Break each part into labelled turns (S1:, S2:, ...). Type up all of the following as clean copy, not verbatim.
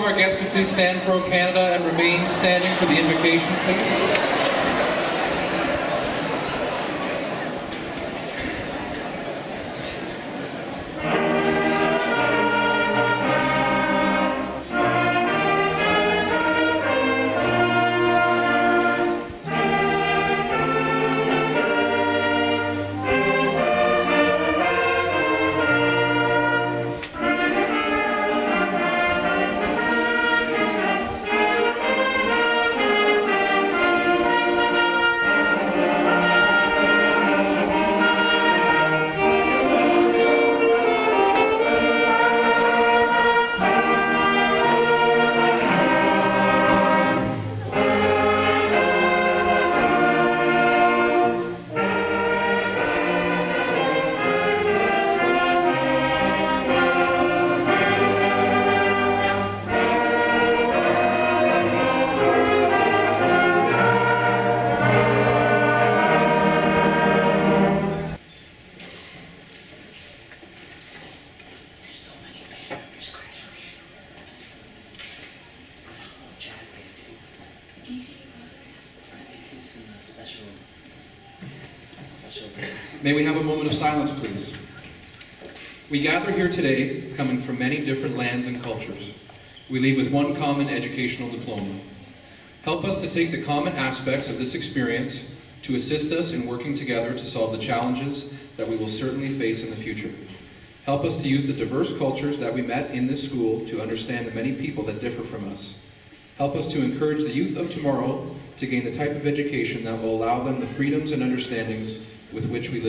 S1: our guests could please stand for O Canada and remain standing for the invocation, please. May we have a moment of silence, please? We gather here today, coming from many different lands and cultures. We leave with one common educational diploma. Help us to take the common aspects of this experience to assist us in working together to solve the challenges that we will certainly face in the future. Help us to use the diverse cultures that we met in this school to understand the many people that differ from us. Help us to encourage the youth of tomorrow to gain the type of education that will allow them the freedoms and understandings with which we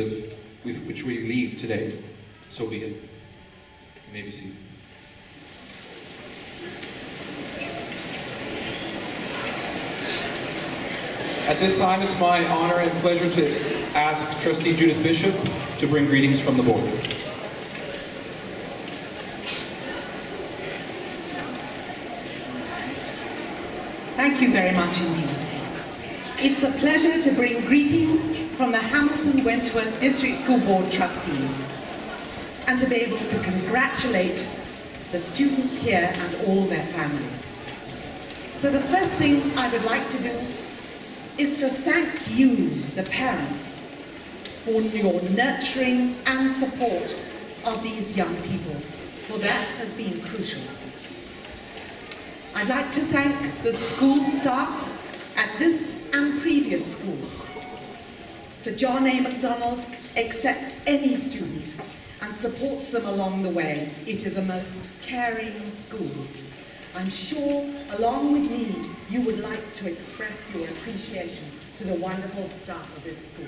S1: leave today. So be it. You may be seated. At this time, it's my honor and pleasure to ask Trustee Judith Bishop to bring greetings from the board.
S2: Thank you very much indeed. It's a pleasure to bring greetings from the Hamilton Wentworth District School Board trustees and to be able to congratulate the students here and all their families. So the first thing I would like to do is to thank you, the parents, for your nurturing and support of these young people, for that has been crucial. I'd like to thank the school staff at this and previous schools. Sir John A. Macdonald accepts any student and supports them along the way. It is a most caring school. I'm sure, along with me, you would like to express your appreciation to the wonderful staff of this school.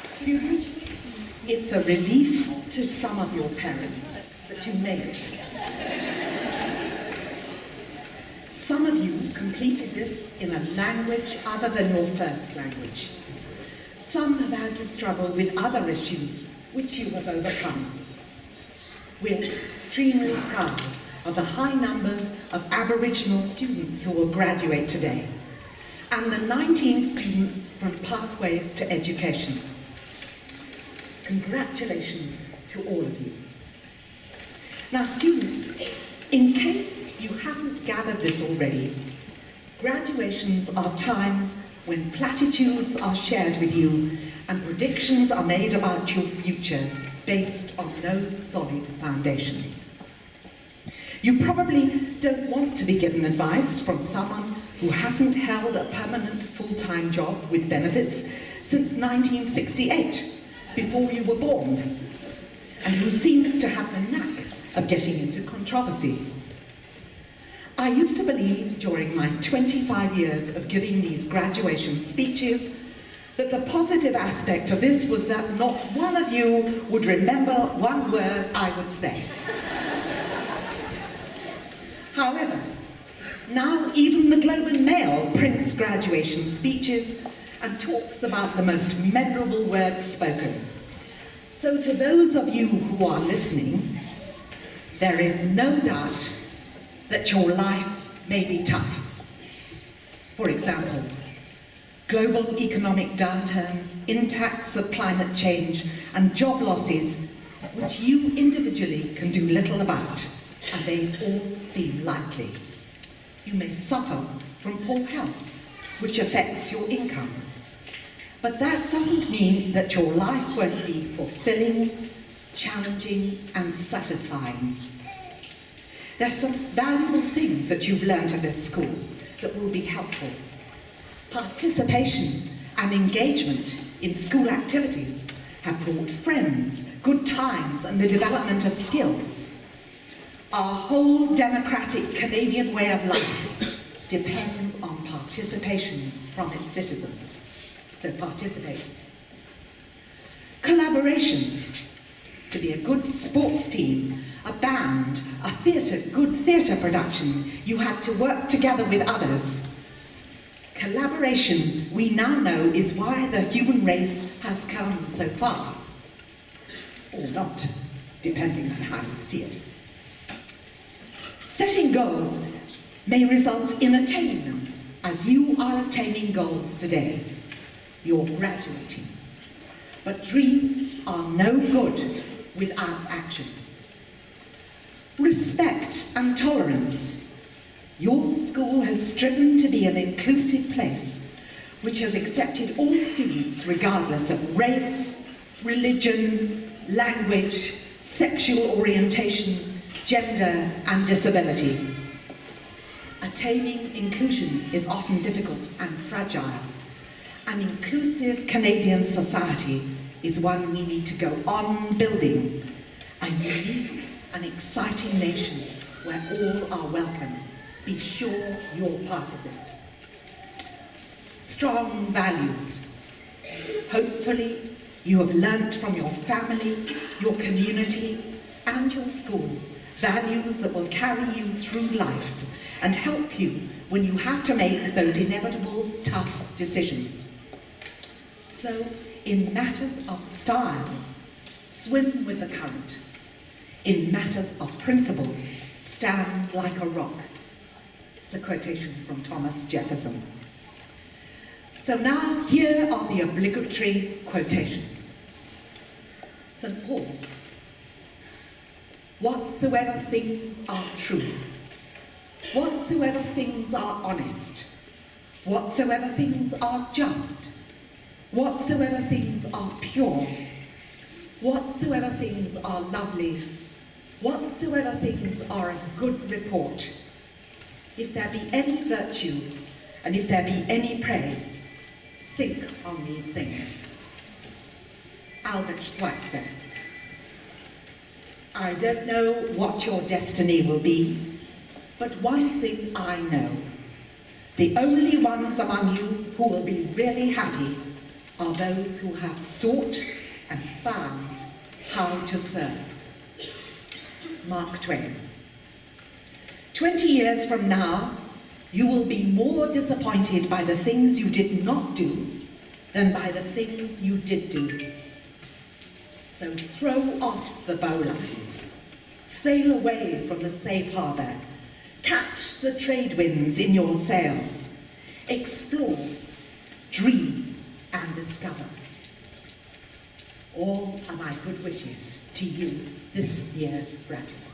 S2: Students, it's a relief to some of your parents that you made it. Some of you completed this in a language other than your first language. Some have had to struggle with other issues which you have overcome. We're extremely proud of the high numbers of Aboriginal students who will graduate today, and the 19 students from Pathways to Education. Congratulations to all of you. Now students, in case you haven't gathered this already, graduations are times when platitudes are shared with you and predictions are made about your future based on no solid foundations. You probably don't want to be given advice from someone who hasn't held a permanent full-time job with benefits since 1968, before you were born, and who seems to have the knack of getting into controversy. I used to believe during my 25 years of giving these graduation speeches that the positive aspect of this was that not one of you would remember one word I would say. However, now even the Globe and Mail prints graduation speeches and talks about the most memorable words spoken. So to those of you who are listening, there is no doubt that your life may be tough. For example, global economic downturns, impacts of climate change, and job losses, which you individually can do little about, and they all seem likely. You may suffer from poor health, which affects your income. But that doesn't mean that your life won't be fulfilling, challenging, and satisfying. There's some valuable things that you've learned at this school that will be helpful. Participation and engagement in school activities have brought friends, good times, and the development of skills. Our whole democratic Canadian way of life depends on participation from its citizens. So participate. Collaboration. To be a good sports team, a band, a good theatre production, you had to work together with others. Collaboration, we now know, is why the human race has come so far. Or not, depending on how you see it. Setting goals may result in attaining them, as you are attaining goals today. You're graduating. But dreams are no good without action. Respect and tolerance. Your school has striven to be an inclusive place which has accepted all students regardless of race, religion, language, sexual orientation, gender, and disability. Attaining inclusion is often difficult and fragile. An inclusive Canadian society is one we need to go on building, a unique and exciting nation where all are welcome. Be sure you're part of this. Strong values. Hopefully you have learnt from your family, your community, and your school values that will carry you through life and help you when you have to make those inevitable tough decisions. So, in matters of style, swim with the current. In matters of principle, stand like a rock. It's a quotation from Thomas Jefferson. So now, here are the obligatory quotations. St. Paul. Whatsoever things are true, whatsoever things are honest, whatsoever things are just, whatsoever things are pure, whatsoever things are lovely, whatsoever things are of good report, if there be any virtue, and if there be any praise, think on these things. Albert Schweitzer. I don't know what your destiny will be, but one thing I know. The only ones among you who will be really happy are those who have sought and found how to serve. Mark Twain. 20 years from now, you will be more disappointed by the things you did not do than by the things you did do. So throw off the bowlines, sail away from the safe harbour, catch the trade winds in your sails, explore, dream, and discover. All are my good wishes to you this year's graduate.